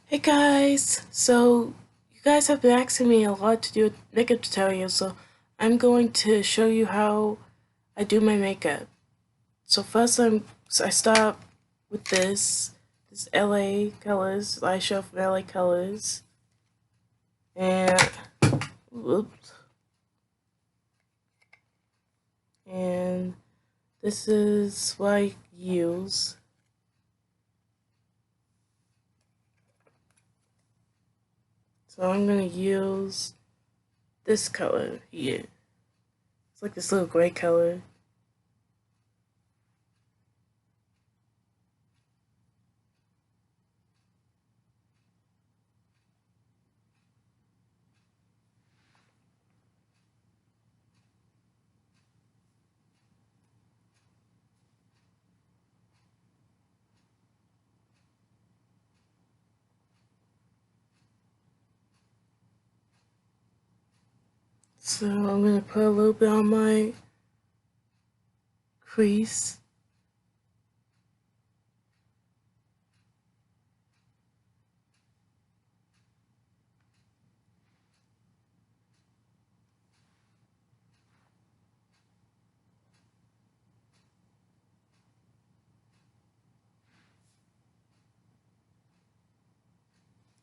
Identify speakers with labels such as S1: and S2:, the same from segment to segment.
S1: Hey guys, so you guys have been asking me a lot to do a makeup tutorial, so I'm going to show you how I do my makeup. So first I start with this LA Colors eyeshadow from LA Colors, and whoops, and this is what I use. So I'm gonna use this color here. It's like this little gray color. So I'm gonna put a little bit on my crease.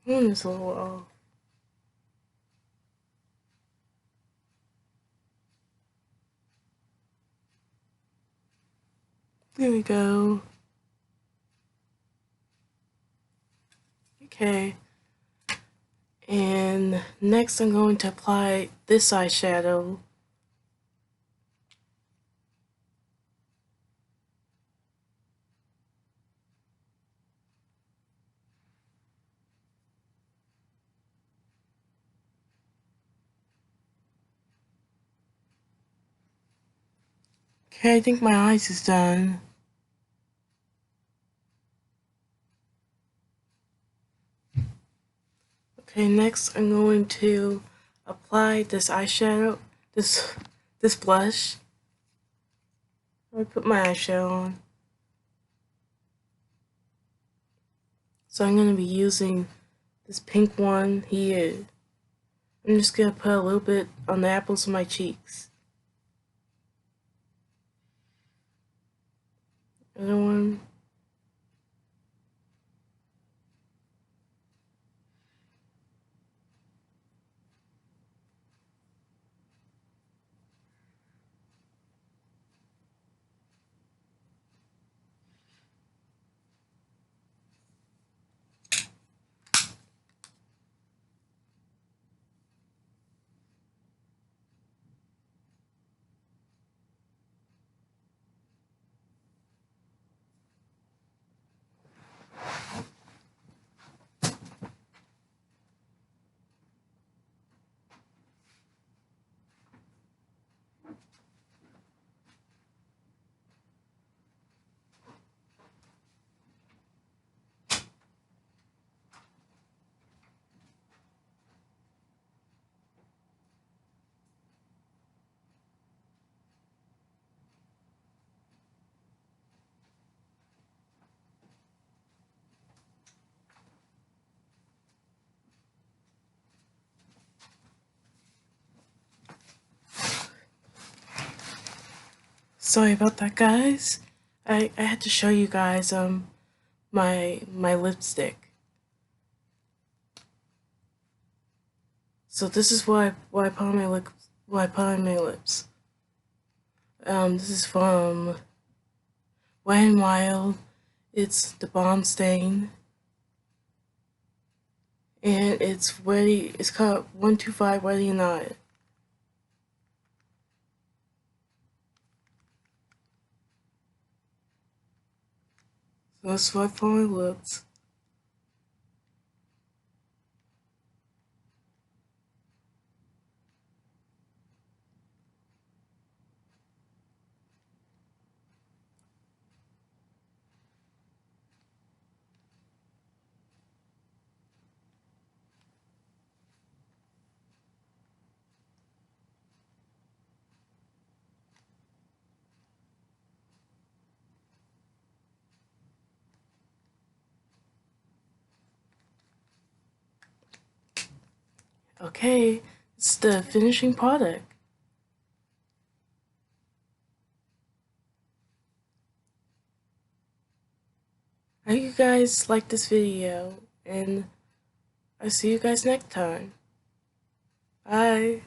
S1: It's a little off. There we go. Okay. And next I'm going to apply this eyeshadow. Okay, I think my eyes is done. Okay, next I'm going to apply this eyeshadow, this blush. I put my eyeshadow on. So I'm going to be using this pink one here. I'm just going to put a little bit on the apples of my cheeks. Other one. Sorry about that, guys. I had to show you guys my lipstick. So this is what I put on my lips. This is from Wet n Wild. It's the Bomb Stain, and it's ready. It's called 125 Ready or Not. So that's what I put on my lips. Okay, it's the finishing product. I hope you guys like this video, and I'll see you guys next time. Bye.